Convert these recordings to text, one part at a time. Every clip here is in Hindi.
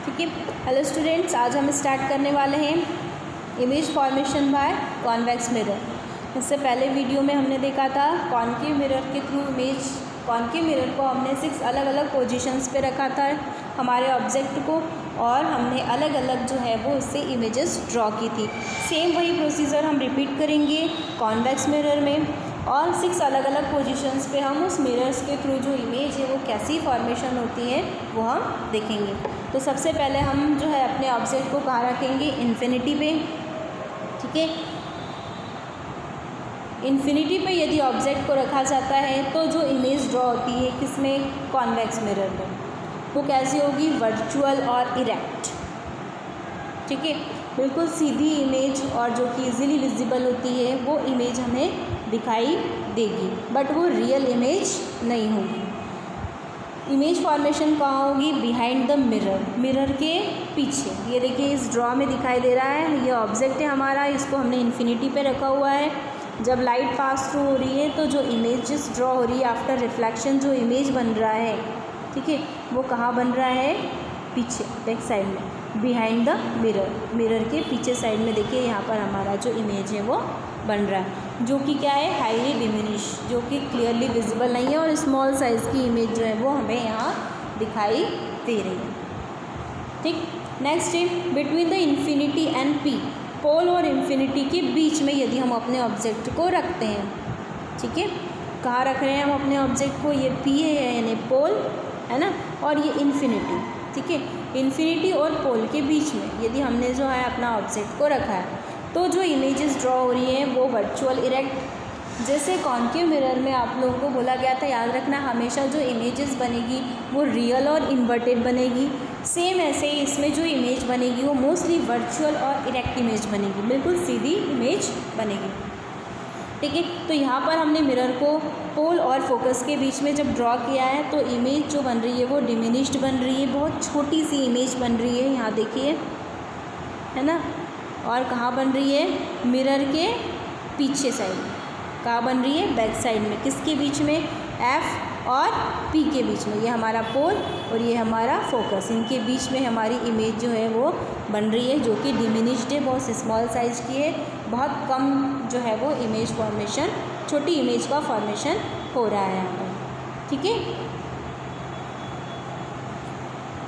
ठीक है। हेलो स्टूडेंट्स, आज हम स्टार्ट करने वाले हैं image formation by convex mirror. इससे पहले वीडियो में हमने देखा था कॉन्केव मिरर के थ्रू इमेज, कॉन्केव मिरर को हमने 6 अलग अलग पोजीशंस पे रखा था हमारे ऑब्जेक्ट को, और हमने अलग अलग जो है वो उससे इमेजेस ड्रॉ की थी। सेम वही प्रोसीजर हम रिपीट करेंगे कॉन्वेक्स मिरर में, और 6 अलग अलग पोजीशंस पे हम उस मिरर्स के थ्रू जो इमेज है वो कैसी फॉर्मेशन होती है वो हम देखेंगे। तो सबसे पहले हम जो है अपने ऑब्जेक्ट को कहाँ रखेंगे, इन्फिनिटी पे। ठीक है, इन्फिनिटी पे यदि ऑब्जेक्ट को रखा जाता है तो जो इमेज ड्रॉ होती है किसमें, कॉन्वेक्स मिरर में, वो कैसी होगी, वर्चुअल और इरेक्ट। ठीक है, बिल्कुल सीधी इमेज और जो कि इजीली विजिबल होती है वो इमेज हमें दिखाई देगी, बट वो रियल इमेज नहीं होगी। इमेज फॉर्मेशन कहाँ होगी, बिहाइंड द मिरर, मिरर के पीछे। ये देखिए इस ड्रॉ में दिखाई दे रहा है, ये ऑब्जेक्ट है हमारा, इसको हमने इन्फिनिटी पे रखा हुआ है। जब लाइट पास थ्रू हो रही है तो जो इमेजेस ड्रॉ हो रही है आफ्टर रिफ्लेक्शन, जो इमेज बन रहा है, ठीक है, वो कहाँ बन रहा है, पीछे, बैक साइड में, बिहाइंड द मिरर, मिरर के पीछे साइड में। देखिए यहाँ पर हमारा जो इमेज है वो बन रहा है, जो कि क्या है, हाईली डिमिनिश, जो कि क्लियरली विजिबल नहीं है, और स्मॉल साइज़ की इमेज जो है वो हमें यहाँ दिखाई दे रही है। ठीक, नेक्स्ट है between the infinity and P, pole और इन्फिनिटी के बीच में यदि हम अपने ऑब्जेक्ट को रखते हैं। ठीक है, कहाँ रख रहे हैं हम अपने ऑब्जेक्ट को, ये पी है यानी पोल है ना, और ये इन्फिनिटी। ठीक है, इन्फिनिटी और पोल के बीच में यदि हमने जो है अपना ऑब्जेक्ट को रखा है तो जो इमेजेस ड्रॉ हो रही हैं वो वर्चुअल इरेक्ट। जैसे कॉन्केव मिरर में आप लोगों को बोला गया था, याद रखना, हमेशा जो इमेजेस बनेगी वो रियल और इन्वर्टेड बनेगी। सेम ऐसे ही इसमें जो इमेज बनेगी वो मोस्टली वर्चुअल और इरेक्ट इमेज बनेगी, बिल्कुल सीधी इमेज बनेगी। ठीक है, तो यहाँ पर हमने मिरर को पोल और फोकस के बीच में जब ड्रॉ किया है तो इमेज जो बन रही है वो डिमिनिश्ड बन रही है, बहुत छोटी सी इमेज बन रही है, यहाँ देखिए, है ना। और कहाँ बन रही है, मिरर के पीछे साइड, कहाँ बन रही है, बैक साइड में, किसके बीच में, एफ और पी के बीच में। ये हमारा पोल और ये हमारा फोकस, इनके बीच में हमारी इमेज जो है वो बन रही है, जो कि डिमिनिश्ड है, बहुत स्मॉल साइज़ की है, बहुत कम जो है वो इमेज फॉर्मेशन, छोटी इमेज का फॉर्मेशन हो रहा है यहाँ पर। ठीक है,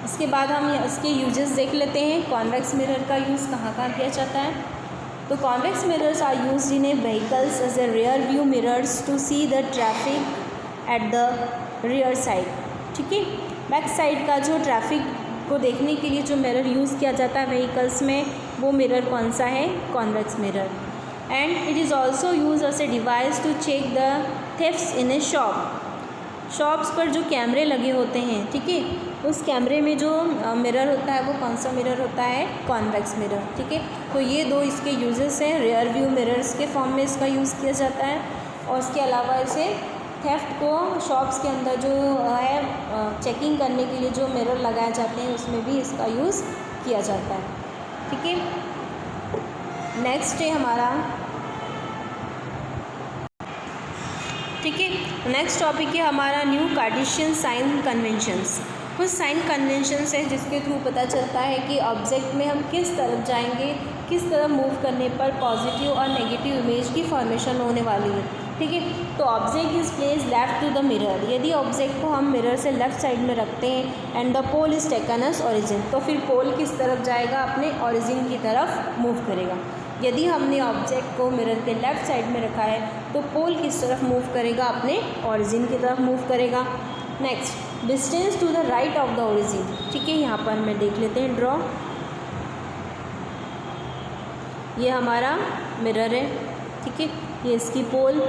इसके बाद हम इसके यूजेस देख लेते हैं। कॉन्वेक्स मिरर का यूज़ कहाँ कहाँ किया जाता है। तो convex mirrors are used in a vehicles as a rear view mirrors to see the traffic at the rear side. ठीक है, बैक साइड का जो ट्रैफिक को देखने के लिए जो मिरर यूज़ किया जाता है व्हीकल्स में, वो मिरर कौन सा है, convex mirror. And it is also use as a device to check the thefts in a shop. Shops पर जो कैमरे लगे होते हैं, ठीक है, उस कैमरे में जो मिरर होता है वो कौन सा मिरर होता है, कॉन्वेक्स मिरर। ठीक है, तो ये दो इसके यूजेस हैं, रियर व्यू मिरर्स के फॉर्म में इसका यूज़ किया जाता है, और इसके अलावा इसे थेफ्ट को शॉप्स के अंदर जो है चेकिंग करने के लिए जो मिरर लगाए जाते हैं उसमें भी इसका यूज़ किया जाता है। ठीक है, नेक्स्ट है हमारा, ठीक है, नेक्स्ट टॉपिक है हमारा न्यू कार्टेशियन साइन कन्वेंशंस। कुछ साइन कन्वेंशंस है जिसके थ्रू पता चलता है कि ऑब्जेक्ट में हम किस तरफ जाएंगे, किस तरफ मूव करने पर पॉजिटिव और नेगेटिव इमेज की फॉर्मेशन होने वाली है। ठीक है, तो object is place left to the mirror, यदि ऑब्जेक्ट को हम मिरर से लेफ्ट साइड में रखते हैं, and the pole is taken as origin, तो फिर पोल किस तरफ जाएगा, अपने ओरिजिन की तरफ मूव करेगा। यदि हमने ऑब्जेक्ट को मिरर के लेफ़्ट साइड में रखा है तो पोल किस तरफ मूव करेगा, अपने ओरिजिन की तरफ मूव करेगा। Next, distance to the right of the origin. ठीक है, यहाँ पर मैं देख लेते हैं ड्रॉ, ये हमारा मिरर है, ठीक है, ये इसकी पोल,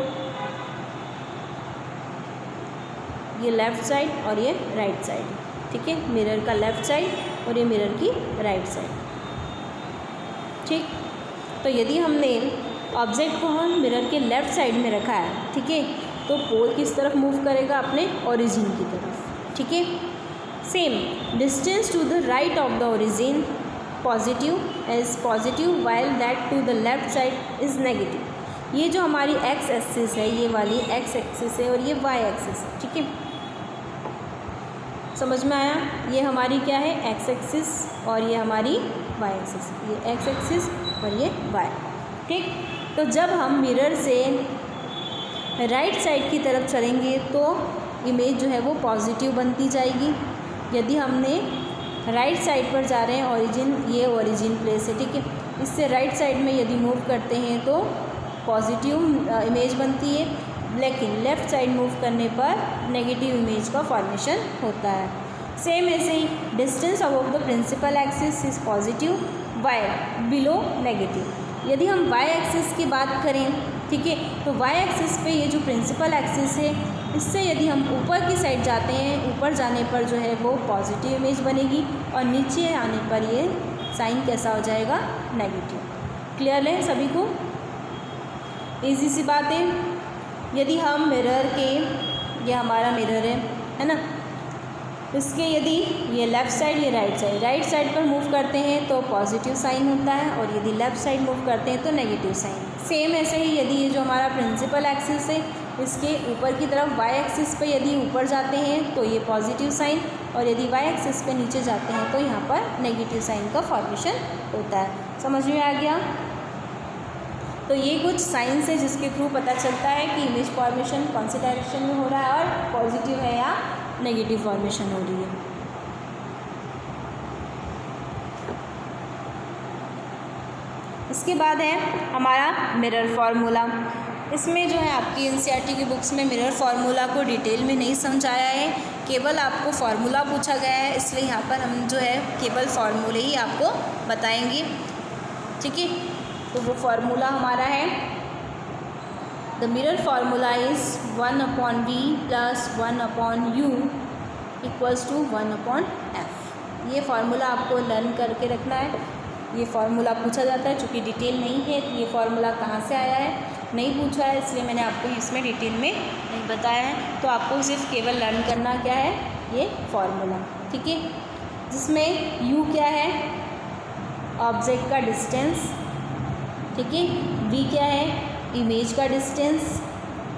ये लेफ़्ट साइड और ये राइट साइड। ठीक है, मिरर का लेफ़्ट साइड और ये मिरर की राइट साइड। ठीक, तो यदि हमने ऑब्जेक्ट को हम मिरर के लेफ़्ट साइड में रखा है, ठीक है, तो पोल किस तरफ मूव करेगा, अपने ओरिजिन की तरफ। ठीक है, same distance to the right of the origin positive as positive while that to the left side is negative. ये जो हमारी एक्स एक्सिस है, ये वाली एक्स एक्सिस है और ये वाई एक्सिस है। ठीक है, समझ में आया? ये हमारी क्या है, एक्स एक्सिस और ये हमारी वाई एक्सिस, ये एक्स एक्सिस और ये वाई। ठीक, तो जब हम मिरर से राइट साइड की तरफ चलेंगे तो इमेज जो है वो पॉजिटिव बनती जाएगी। यदि हमने राइट साइड पर जा रहे हैं, ओरिजिन, ये ओरिजिन प्लेस है, ठीक है, इससे राइट साइड में यदि मूव करते हैं तो पॉजिटिव इमेज बनती है, लेकिन लेफ़्ट साइड मूव करने पर नेगेटिव इमेज का फॉर्मेशन होता है। सेम ऐसे ही distance above the principal axis is positive while below negative. यदि हम वाई एक्सिस की बात करें, ठीक है, तो वाई एक्सिस पे ये जो प्रिंसिपल एक्सिस है, इससे यदि हम ऊपर की साइड जाते हैं, ऊपर जाने पर जो है वो पॉजिटिव इमेज बनेगी और नीचे आने पर ये साइन कैसा हो जाएगा, नेगेटिव। क्लियर है सभी को? इजी सी बात है। यदि हम मिरर के, ये हमारा मिरर है ना, इसके यदि ये लेफ़्ट साइड, ये राइट साइड पर मूव करते हैं तो पॉजिटिव साइन होता है और यदि लेफ़्ट साइड मूव करते हैं तो नेगेटिव साइन। सेम ऐसे ही यदि ये जो हमारा प्रिंसिपल एक्सिस है, इसके ऊपर की तरफ वाई एक्सिस पे यदि ऊपर जाते हैं तो ये पॉजिटिव साइन और यदि वाई एक्सिस पे नीचे जाते हैं तो यहाँ पर नेगेटिव साइन का फॉर्मेशन होता है। समझ में आ गया? तो ये कुछ साइंस है जिसके थ्रू पता चलता है कि इमेज फॉर्मेशन कौन सी डायरेक्शन में हो रहा है और पॉजिटिव है या नेगेटिव फॉर्मेशन हो रही है। इसके बाद है हमारा मिरर फार्मूला। इसमें जो है आपकी एनसीईआरटी की बुक्स में मिरर फार्मूला को डिटेल में नहीं समझाया है, केवल आपको फार्मूला पूछा गया है, इसलिए यहाँ पर हम जो है केवल फार्मूले ही आपको बताएंगे। ठीक है, तो वो फार्मूला हमारा है, the mirror formula is 1/v + 1/u = 1/f। ये फार्मूला आपको लर्न करके रखना है। ये फार्मूला पूछा जाता है, चूँकि डिटेल नहीं है तो ये फार्मूला कहाँ से आया है नहीं पूछा है, इसलिए मैंने आपको इसमें डिटेल में नहीं बताया है। तो आपको सिर्फ केवल लर्न करना क्या है, ये फार्मूला। ठीक है, जिसमें u क्या है, ऑब्जेक्ट का डिस्टेंस, ठीक है, v क्या है, इमेज का डिस्टेंस,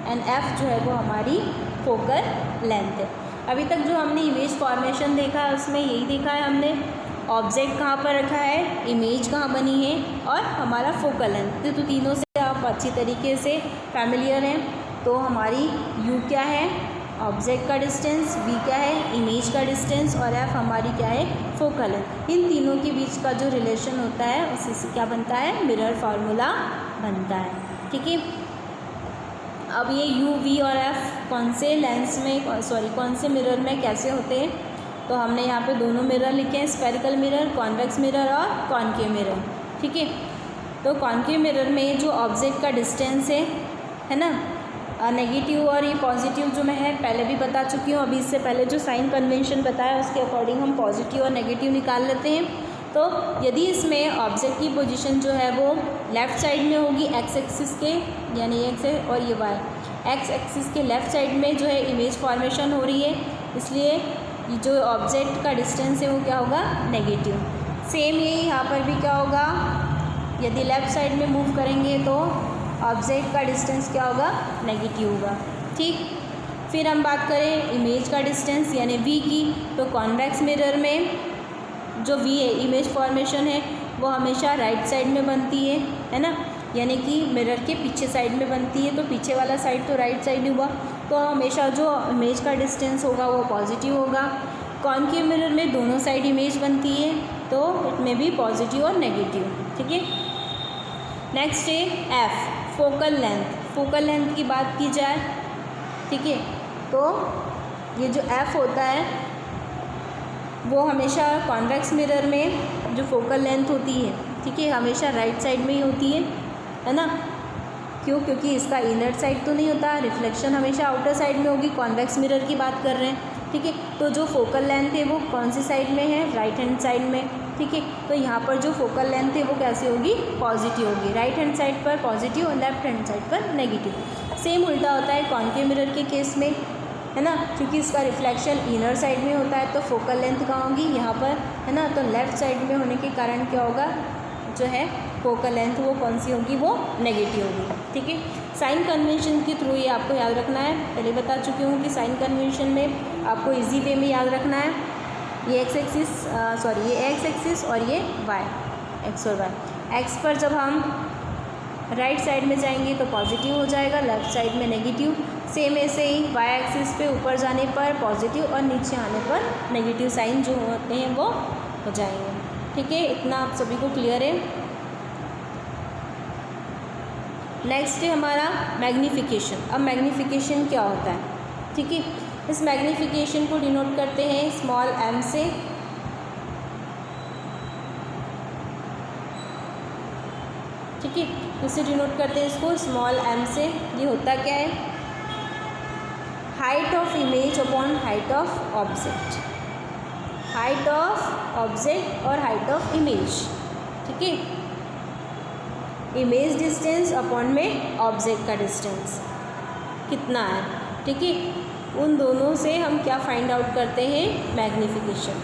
एंड f जो है वो हमारी फोकल लेंथ है। अभी तक जो हमने इमेज फॉर्मेशन देखा है उसमें यही देखा है हमने, ऑब्जेक्ट कहाँ पर रखा है, इमेज कहाँ बनी है और हमारा फोकल लेंथ। तो तीनों से आप अच्छी तरीके से फैमिलियर हैं। तो हमारी u क्या है, ऑब्जेक्ट का डिस्टेंस, v क्या है, इमेज का डिस्टेंस और f हमारी क्या है, फोकल लेंथ। इन तीनों के बीच का जो रिलेशन होता है उसी से क्या बनता है, मिरर फार्मूला बनता है। ठीक है, अब ये u, v और f कौन से लेंस में, कौन से मिरर में कैसे होते हैं, तो हमने यहाँ पे दोनों मिरर लिखे हैं, स्फेरिकल मिरर, कॉन्वेक्स मिरर और कॉनकेव मिरर। ठीक है, तो कॉनकेव मिरर में जो ऑब्जेक्ट का डिस्टेंस है ना, नेगेटिव और ये पॉजिटिव जो मैं है पहले भी बता चुकी हूँ। अभी इससे पहले जो साइन कन्वेंशन बताया उसके अकॉर्डिंग हम पॉजिटिव और नेगेटिव निकाल लेते हैं। तो यदि इसमें ऑब्जेक्ट की पोजीशन जो है वो लेफ़्ट साइड में होगी एक्स एक्सिस के, यानी एक्स है, और ये वाई एक्स एक्सिस के लेफ़्ट साइड में जो है इमेज फॉर्मेशन हो रही है, इसलिए जो ऑब्जेक्ट का डिस्टेंस है वो क्या होगा, नेगेटिव। सेम यही यहाँ पर भी क्या होगा, यदि लेफ़्ट साइड में मूव करेंगे तो ऑब्जेक्ट का डिस्टेंस क्या होगा, नेगेटिव होगा। ठीक, फिर हम बात करें इमेज का डिस्टेंस यानी v की, तो कॉन्वेक्स मिरर में जो v है, इमेज फॉर्मेशन है, वो हमेशा राइट साइड में बनती है ना, यानी कि मिरर के पीछे साइड में बनती है, तो पीछे वाला साइड तो राइट साइड हुआ, तो हमेशा जो इमेज का डिस्टेंस होगा वो पॉजिटिव होगा। कॉनकेव मिरर में दोनों साइड इमेज बनती है, तो इसमें भी पॉजिटिव और नेगेटिव। ठीक है, नेक्स्ट है f, focal length. Focal length की बात की जाए, ठीक है, तो ये जो f होता है वो हमेशा कॉन्वेक्स मिरर में जो फोकल लेंथ होती है, ठीक है, हमेशा राइट साइड में ही होती है ना। क्यों? क्योंकि इसका इनर साइड तो नहीं होता, रिफ्लेक्शन हमेशा आउटर साइड में होगी। कॉन्वेक्स मिरर की बात कर रहे हैं, ठीक है, तो जो फोकल लेंथ है वो कौन सी साइड में है, राइट हैंड साइड में। ठीक है, तो यहाँ पर जो फोकल लेंथ है वो कैसी होगी, पॉजिटिव होगी, राइट हैंड साइड पर पॉजिटिव और लेफ्ट हैंड साइड पर नेगेटिव। सेम उल्टा होता है कॉनकेव मिरर के केस में, है ना, क्योंकि इसका रिफ्लेक्शन इनर साइड में होता है, तो फोकल लेंथ कहाँ होगी, यहाँ पर, है ना, तो लेफ़्ट साइड में होने के कारण क्या होगा, जो है फोकल लेंथ वो कौन सी होगी, वो नेगेटिव होगी। ठीक है, साइन कन्वेंशन के थ्रू ये आपको याद रखना है। पहले बता चुकी हूँ कि साइन कन्वेंशन में आपको इजी वे में याद रखना है। ये एक्स एक्सिस और ये वाई, एक्स और वाई। एक्स पर जब हम राइट साइड में जाएंगे तो पॉजिटिव हो जाएगा, लेफ्ट साइड में नेगेटिव। सेम ऐसे ही वाई एक्सिस पे ऊपर जाने पर पॉजिटिव और नीचे आने पर नेगेटिव साइन जो होते हैं वो हो जाएंगे। ठीक है, इतना आप सभी को क्लियर है। नेक्स्ट है हमारा मैग्नीफिकेशन। अब मैग्नीफिकेशन क्या होता है? ठीक है, इस मैग्नीफिकेशन को डिनोट करते हैं स्मॉल m से। ठीक है, इससे डिनोट करते हैं इसको स्मॉल m से। ये होता क्या है? Height of image upon height of object, height of object और हाइट ऑफ इमेज। ठीक है, इमेज डिस्टेंस अपॉन में ऑब्जेक्ट का डिस्टेंस कितना है। ठीक है, उन दोनों से हम क्या फाइंड आउट करते हैं? मैग्नीफिकेशन,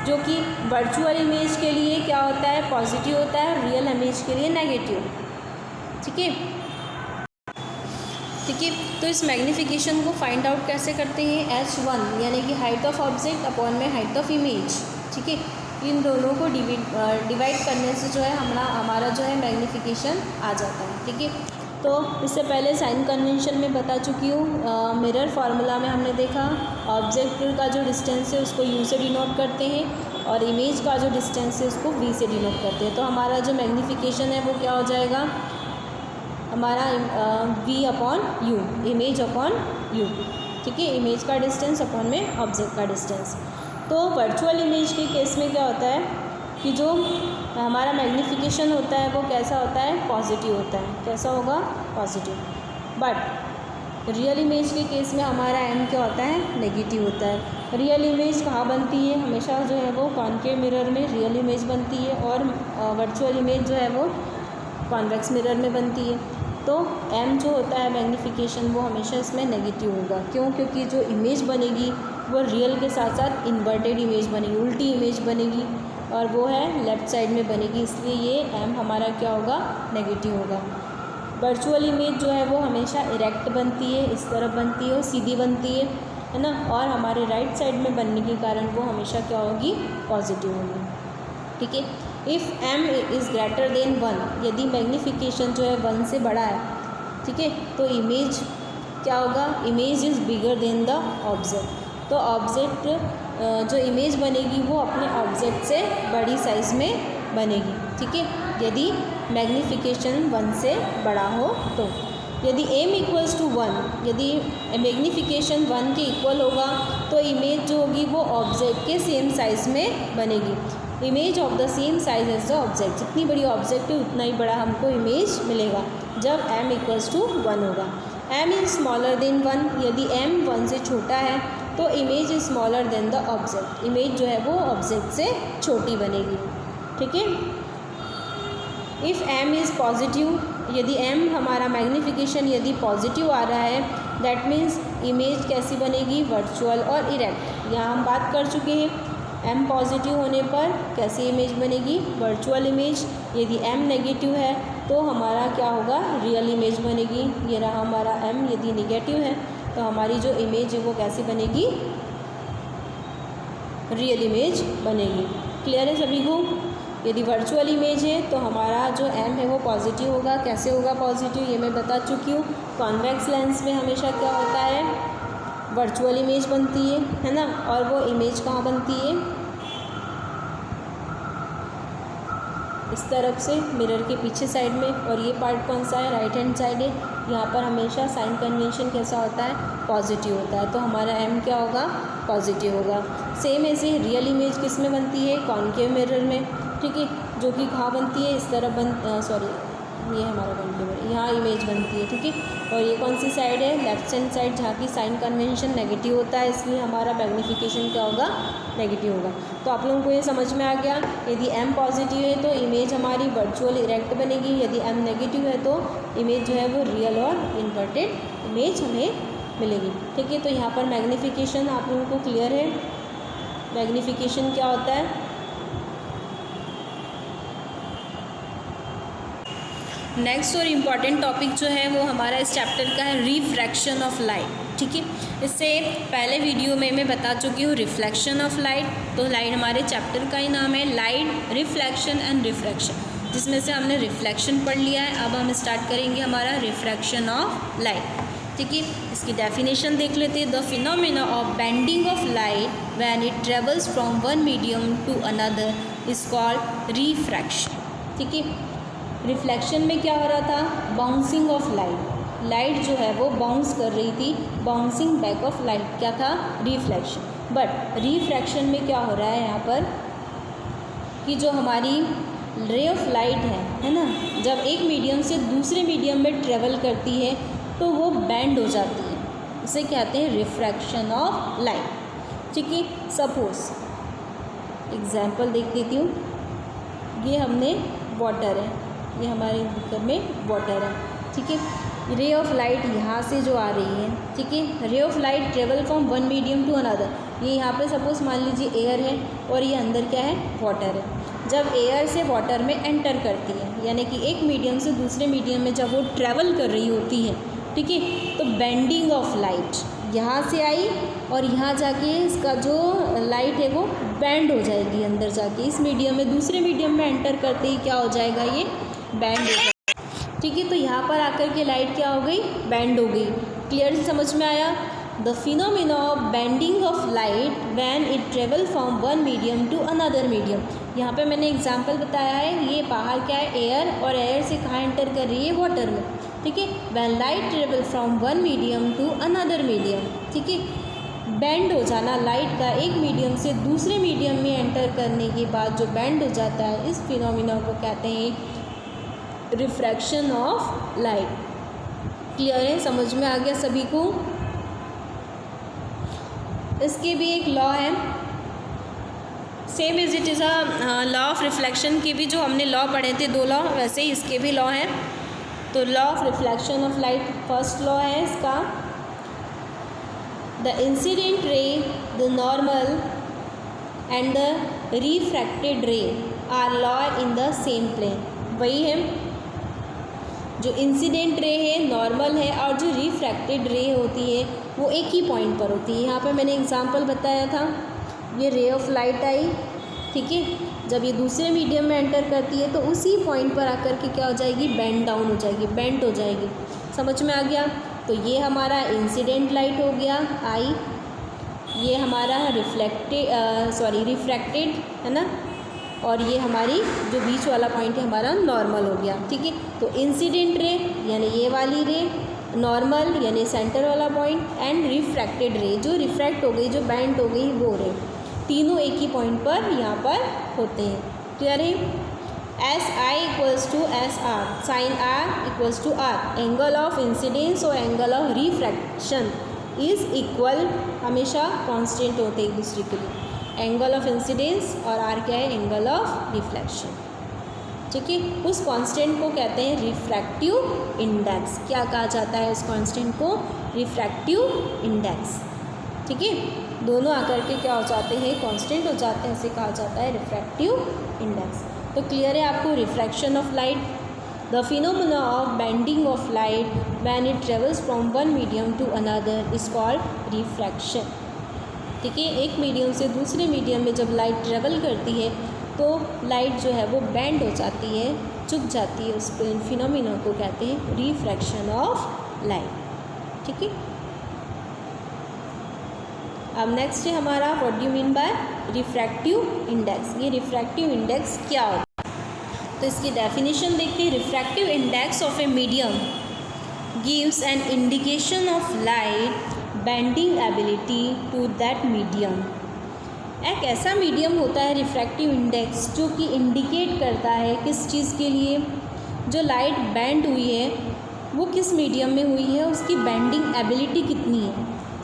जो कि वर्चुअल इमेज के लिए क्या होता है? पॉजिटिव होता है, रियल इमेज के लिए नेगेटिव। ठीक है, ठीक है, तो इस मैग्नीफिकेशन को फाइंड आउट कैसे करते हैं? H1 यानी कि हाइट ऑफ ऑब्जेक्ट अपॉन में हाइट ऑफ इमेज। ठीक है, इन दोनों को डिवाइड करने से जो है हमारा जो है मैग्नीफिकेशन आ जाता है। ठीक है, तो इससे पहले साइन कन्वेंशन में बता चुकी हूँ। मिरर फार्मूला में हमने देखा ऑब्जेक्ट का जो डिस्टेंस है उसको U से डिनोट करते हैं और इमेज का जो डिस्टेंस है उसको V से डिनोट करते हैं। तो हमारा जो मैग्नीफिकेशन है वो क्या हो जाएगा? हमारा V upon U, image upon U। ठीक है, इमेज का डिस्टेंस अपॉन में ऑब्जेक्ट का डिस्टेंस। तो वर्चुअल इमेज के केस में क्या होता है कि जो हमारा मैग्नीफिकेशन होता है वो कैसा होता है? पॉजिटिव होता है। कैसा होगा? पॉजिटिव। बट रियल इमेज के केस में हमारा m क्या होता है? नेगेटिव होता है। रियल इमेज कहाँ बनती है? हमेशा जो है वो कॉनकेव मिरर में रियल इमेज बनती है और वर्चुअल इमेज जो है वो कॉन्वेक्स मिरर में बनती है। तो m जो होता है मैग्नीफिकेशन वो हमेशा इसमें नेगेटिव होगा। क्यों? क्योंकि जो इमेज बनेगी वो रियल के साथ साथ इन्वर्टेड इमेज बनेगी, उल्टी इमेज बनेगी और वो है लेफ़्ट साइड में बनेगी, इसलिए ये m हमारा क्या होगा? नेगेटिव होगा। वर्चुअल इमेज जो है वो हमेशा इरेक्ट बनती है, इस तरफ बनती है और सीधी बनती है ना, और हमारे राइट साइड में बनने के कारण वो हमेशा क्या होगी? पॉजिटिव होगी। ठीक है, if m is greater than 1, यदि मैग्नीफिकेशन जो है 1 से बड़ा है, ठीक है, तो इमेज क्या होगा? Image is bigger than the object. तो ऑब्जेक्ट जो इमेज बनेगी वो अपने ऑब्जेक्ट से बड़ी साइज़ में बनेगी। ठीक है, यदि मैग्नीफिकेशन 1 से बड़ा हो तो। यदि m इक्वल्स टू 1, यदि मैग्नीफिकेशन 1 के इक्वल होगा तो इमेज जो होगी वो ऑब्जेक्ट के सेम साइज़ में बनेगी। Image of the same size as the object, जितनी बड़ी ऑब्जेक्ट है उतना ही बड़ा हमको इमेज मिलेगा जब m इक्वल्स टू 1 होगा। m इज़ स्मॉलर देन 1, यदि m 1 से छोटा है तो image is smaller than the object, image जो है वो ऑब्जेक्ट से छोटी बनेगी। ठीक है, इफ़ m इज़ पॉजिटिव, यदि m हमारा मैग्नीफिकेशन यदि पॉजिटिव आ रहा है, दैट मीन्स इमेज कैसी बनेगी? वर्चुअल और इरेक्ट। यहाँ हम बात कर चुके हैं m पॉजिटिव होने पर कैसी इमेज बनेगी? Virtual image. यदि m नेगेटिव है तो हमारा क्या होगा? रियल इमेज बनेगी। ये रहा हमारा m, यदि नेगेटिव है तो हमारी जो इमेज है वो कैसी बनेगी? रियल इमेज बनेगी। क्लियर है सभी को? यदि वर्चुअल इमेज है तो हमारा जो m है वो पॉजिटिव होगा। कैसे होगा पॉजिटिव? ये मैं बता चुकी हूँ। कॉन्वेक्स लेंस में हमेशा क्या होता है? वर्चुअल इमेज बनती है ना, और वो इमेज कहाँ बनती है? इस तरफ से मिरर के पीछे साइड में, और ये पार्ट कौन सा है? राइट हैंड साइड है। यहाँ पर हमेशा साइन कन्वेंशन कैसा होता है? पॉजिटिव होता है, तो हमारा m क्या होगा? पॉजिटिव होगा। सेम ऐसे रियल इमेज किस में बनती है? कॉनकेव मिरर में। ठीक है, जो कि कहाँ बनती है? इस तरफ ये हमारा कॉनकेव मिरर, यहाँ इमेज बनती है। ठीक है, और ये कौन सी साइड है? लेफ्ट हैंड साइड, जहाँ की साइन कन्वेंशन नेगेटिव होता है, इसलिए हमारा मैग्नीफिकेशन क्या होगा? नेगेटिव होगा। तो आप लोगों को ये समझ में आ गया। यदि m पॉजिटिव है तो इमेज हमारी वर्चुअल इरेक्ट बनेगी, यदि m नेगेटिव है तो इमेज जो है वो रियल और इन्वर्टेड इमेज हमें मिलेगी। ठीक है, तो यहाँ पर मैग्नीफिकेशन आप लोगों को क्लियर है? मैग्नीफिकेशन क्या होता है? नेक्स्ट और इम्पॉर्टेंट टॉपिक जो है वो हमारा इस चैप्टर का है रिफ्रैक्शन ऑफ लाइट। ठीक है। इससे पहले वीडियो में मैं बता चुकी हूँ रिफ्लेक्शन ऑफ लाइट। तो लाइट हमारे चैप्टर का ही नाम है, लाइट रिफ्लेक्शन एंड रिफ्रैक्शन, जिसमें से हमने रिफ्लेक्शन पढ़ लिया है। अब हम स्टार्ट करेंगे हमारा रिफ्रैक्शन ऑफ लाइट, ठीक है। इसकी डेफिनेशन देख लेते हैं। The phenomena of bending of light when it travels from one medium to another is called refraction, ठीक है। रिफ्लेक्शन में क्या हो रहा था, बाउंसिंग ऑफ लाइट, लाइट जो है वो बाउंस कर रही थी, बाउंसिंग बैक ऑफ लाइट क्या था, रिफ्लेक्शन। बट रिफ्रैक्शन में क्या हो रहा है यहाँ पर कि जो हमारी रे ऑफ लाइट है ना, जब एक मीडियम से दूसरे मीडियम में ट्रेवल करती है तो वो बैंड हो जाती है, इसे कहते हैं रिफ्रैक्शन ऑफ लाइट, ठीक है। सपोज एग्जाम्पल देख देती हूँ। ये हमने वाटर है, ये हमारे बीकर में वाटर है, ठीक है। रे ऑफ लाइट यहाँ से जो आ रही है, ठीक है, ray of light travel from one medium to another. ये यहाँ पे सपोज मान लीजिए एयर है और ये अंदर क्या है, वाटर है। जब एयर से वाटर में एंटर करती है, यानी कि एक मीडियम से दूसरे मीडियम में जब वो ट्रेवल कर रही होती है, ठीक है, तो बेंडिंग ऑफ लाइट यहाँ से आई और यहाँ जाके इसका जो लाइट है वो बैंड हो जाएगी अंदर जाके, इस मीडियम में दूसरे मीडियम में एंटर करते ही क्या हो जाएगा, ये बैंड हो जाएगा, ठीक है। तो यहाँ पर आकर के लाइट क्या हो गई, बैंड हो गई। क्लियर समझ में आया। The phenomena of bending of light when it travel from one medium to another medium. यहाँ पे मैंने एग्जांपल बताया है, ये बाहर क्या है, एयर, और एयर से कहाँ एंटर कर रही है, वाटर में, ठीक है। When light travel from one medium to another medium, ठीक है। बैंड हो जाना लाइट का एक मीडियम से दूसरे मीडियम में एंटर करने के बाद जो बैंड हो जाता है, इस फिनोमेना को कहते हैं रिफ्रैक्शन ऑफ लाइट। क्लियर है, समझ में आ गया सभी को। इसके भी एक लॉ है, same as it is a law of reflection के भी जो हमने लॉ पढ़े थे, 2 लॉ, वैसे ही इसके भी लॉ हैं। तो law of reflection of light, first law है इसका, the incident ray, the normal and the refracted ray are law in the same plane. वही है, जो इंसिडेंट रे है, नॉर्मल है, और जो रिफ्रैक्टेड रे होती है वो एक ही पॉइंट पर होती है। यहाँ पे मैंने एग्जांपल बताया था, ये रे ऑफ लाइट आई, ठीक है, जब ये दूसरे मीडियम में एंटर करती है तो उसी पॉइंट पर आकर के क्या हो जाएगी, बेंड डाउन हो जाएगी, बेंड हो जाएगी। समझ में आ गया। तो ये हमारा इंसिडेंट लाइट हो गया, आई, ये हमारा रिफ्रैक्टेड है ना, और ये हमारी जो बीच वाला पॉइंट है हमारा नॉर्मल हो गया, ठीक है। तो इंसिडेंट रे यानी ये वाली रे, नॉर्मल यानी सेंटर वाला पॉइंट, एंड रिफ्रैक्टेड रे जो रिफ्रैक्ट हो गई, जो बैंड हो गई, वो रे, तीनों एक ही पॉइंट पर यहाँ पर होते हैं। क्लियर है। S I equals to S R, sine R equals to R, angle of incidence और angle of refraction is equal, हमेशा कांस्टेंट होते हैं एक दूसरे के लिए। एंगल ऑफ इंसिडेंस और आर क्या है, एंगल ऑफ रिफ्लेक्शन, ठीक है। उस कांस्टेंट को कहते हैं रिफ्रैक्टिव इंडेक्स। क्या कहा जाता है उस कांस्टेंट को, रिफ्रैक्टिव इंडेक्स, ठीक है। दोनों आकर के क्या हो जाते हैं, कांस्टेंट हो जाते हैं, उसे कहा जाता है रिफ्रैक्टिव इंडेक्स। तो क्लियर है आपको refraction of light. The phenomena of bending of light when it travels from one medium to another is called refraction, ठीक है। एक मीडियम से दूसरे मीडियम में जब लाइट ट्रेवल करती है तो लाइट जो है वो बेंड हो जाती है, झुक जाती है, उस फिनोमेना को कहते हैं रिफ्रैक्शन ऑफ लाइट, ठीक है। अब नेक्स्ट है हमारा what do you mean by refractive index. ये रिफ्रैक्टिव इंडेक्स क्या होता है, तो इसकी डेफिनेशन देखते हैं। Refractive index of a medium gives an indication of light bending ability to that medium. एक ऐसा मीडियम होता है रिफ्रैक्टिव इंडेक्स जो कि इंडिकेट करता है किस चीज़ के लिए, जो लाइट बेंड हुई है वो किस मीडियम में हुई है, उसकी बेंडिंग एबिलिटी कितनी है।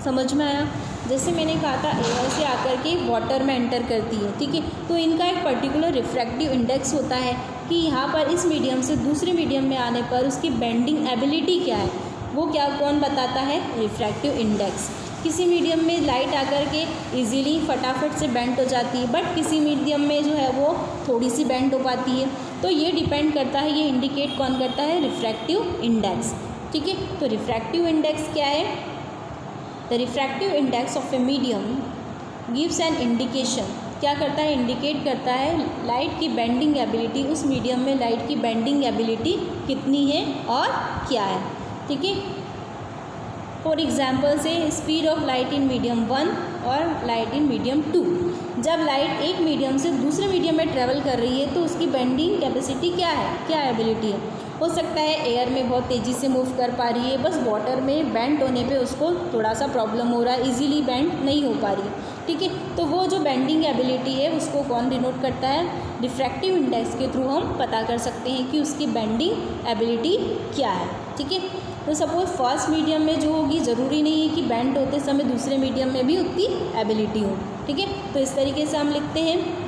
समझ में आया। जैसे मैंने कहा था एयर से आकर के वाटर में एंटर करती है, ठीक है, तो इनका एक पर्टिकुलर रिफ्रैक्टिव इंडेक्स होता है कि यहाँ पर इस मीडियम से दूसरे मीडियम में आने पर उसकी बेंडिंग एबिलिटी क्या है, वो क्या कौन बताता है, रिफ्रैक्टिव इंडेक्स। किसी मीडियम में लाइट आकर के इजीली फटाफट से बेंड हो जाती है, बट किसी मीडियम में जो है वो थोड़ी सी बेंड हो पाती है, तो ये डिपेंड करता है, ये इंडिकेट कौन करता है, रिफ्रैक्टिव इंडेक्स, ठीक है। तो रिफ्रैक्टिव इंडेक्स क्या है, the refractive index of a medium gives an indication, क्या करता है, इंडिकेट करता है लाइट की बेंडिंग एबिलिटी, उस मीडियम में लाइट की बेंडिंग एबिलिटी कितनी है और क्या है। ठीक है, फॉर एग्जाम्पल से speed of light in medium 1 और लाइट इन मीडियम 2, जब लाइट एक मीडियम से दूसरे मीडियम में ट्रेवल कर रही है तो उसकी बेंडिंग कैपेसिटी क्या है, क्या एबिलिटी है। हो सकता है एयर में बहुत तेज़ी से मूव कर पा रही है, बस वाटर में बेंड होने पे उसको थोड़ा सा प्रॉब्लम हो रहा है, इजीली बेंड नहीं हो पा रही है। ठीक है, तो वो जो बेंडिंग एबिलिटी है उसको कौन डिनोट करता है, रिफ्रैक्टिव इंडेक्स के थ्रू हम पता कर सकते हैं कि उसकी बेंडिंग एबिलिटी क्या है। ठीक है, तो सपोज फर्स्ट मीडियम में जो होगी ज़रूरी नहीं है कि बेंड होते समय दूसरे मीडियम में भी उतनी एबिलिटी हो। ठीक है, तो इस तरीके से हम लिखते हैं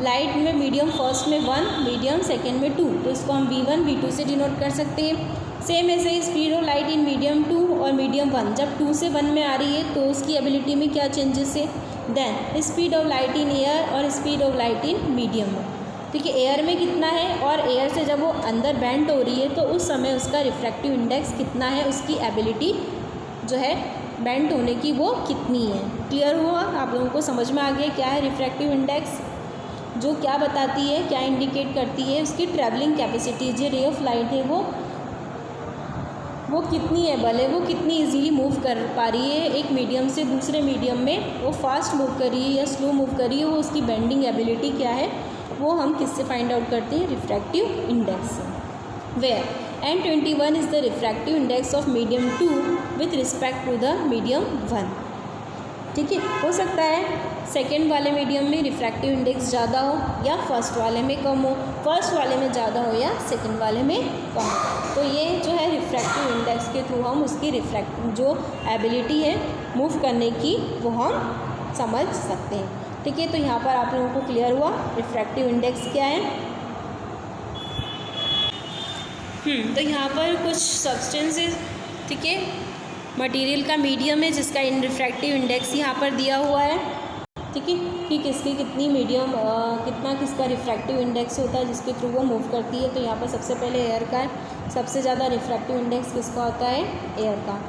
लाइट में मीडियम फर्स्ट में 1, मीडियम सेकेंड में 2, तो इसको हम V1 V2 से डिनोट कर सकते हैं। सेम ऐसे ही speed of light in medium 2 और मीडियम 1, जब 2 से 1 में आ रही है तो उसकी एबिलिटी में क्या चेंजेस है। Then speed of light in air और speed of light in medium में, ठीक है, एयर में कितना है और एयर से जब वो अंदर बेंड हो रही है तो उस समय उसका रिफ्रैक्टिव इंडेक्स कितना है, उसकी एबिलिटी जो है बेंड होने की वो कितनी है। क्लियर हुआ, आप लोगों को समझ में आ गया क्या है रिफ्रैक्टिव इंडेक्स, जो क्या बताती है, क्या इंडिकेट करती है, उसकी ट्रैवलिंग कैपेसिटी, जो रे ऑफ लाइट है वो कितनी है, भले वो कितनी इजीली मूव कर पा रही है एक मीडियम से दूसरे मीडियम में, वो फास्ट मूव कर रही है या स्लो मूव कर रही है, वो उसकी बेंडिंग एबिलिटी क्या है, वो हम किससे फाइंड आउट करते हैं, रिफ्रैक्टिव इंडेक्स से। Where N21 is the refractive index of medium 2 with respect to the medium 1। ठीक है, हो सकता है सेकेंड वाले मीडियम में रिफ्रैक्टिव इंडेक्स ज़्यादा हो या फर्स्ट वाले में कम हो, फर्स्ट वाले में ज़्यादा हो या सेकेंड वाले में कम हो। तो ये जो है रिफ्रैक्टिव इंडेक्स के थ्रू हम उसकी जो एबिलिटी है मूव करने की वो हम समझ सकते हैं। ठीक है, तो यहाँ पर आप लोगों को क्लियर हुआ रिफ्रैक्टिव इंडेक्स क्या है। तो यहाँ पर कुछ सब्सटेंसेस, ठीक है, मटेरियल का मीडियम है जिसका इन रिफ्रैक्टिव इंडेक्स यहाँ पर दिया हुआ है। ठीक है, कि किसकी कितनी मीडियम कितना किसका रिफ्रैक्टिव इंडेक्स होता है जिसके थ्रू वो मूव करती है। तो यहाँ पर सबसे पहले एयर का है, सबसे ज़्यादा रिफ्रैक्टिव इंडेक्स किसका होता है, एयर का।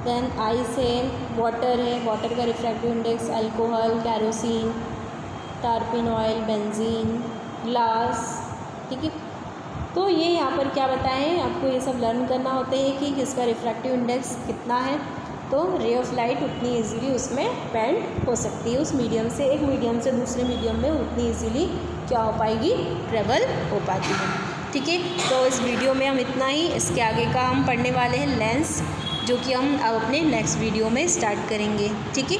देन आइस है, वाटर का रिफ्रैक्टिव इंडेक्स अल्कोहल, कैरोसिन, टारपिन ऑयल, बेंजीन, ग्लास। ठीक है, तो ये यहाँ पर क्या बताएं, आपको ये सब लर्न करना होते हैं कि किसका रिफ्रैक्टिव इंडेक्स कितना है, तो रे ऑफ लाइट उतनी इजीली उसमें बेंड हो सकती है, उस मीडियम से एक मीडियम से दूसरे मीडियम में उतनी इजीली क्या हो पाएगी, ट्रेवल हो पाती है। ठीक है, तो इस वीडियो में हम इतना ही, इसके आगे का हम पढ़ने वाले हैं लेंस, जो कि हम अब अपने नेक्स्ट वीडियो में स्टार्ट करेंगे। ठीक है।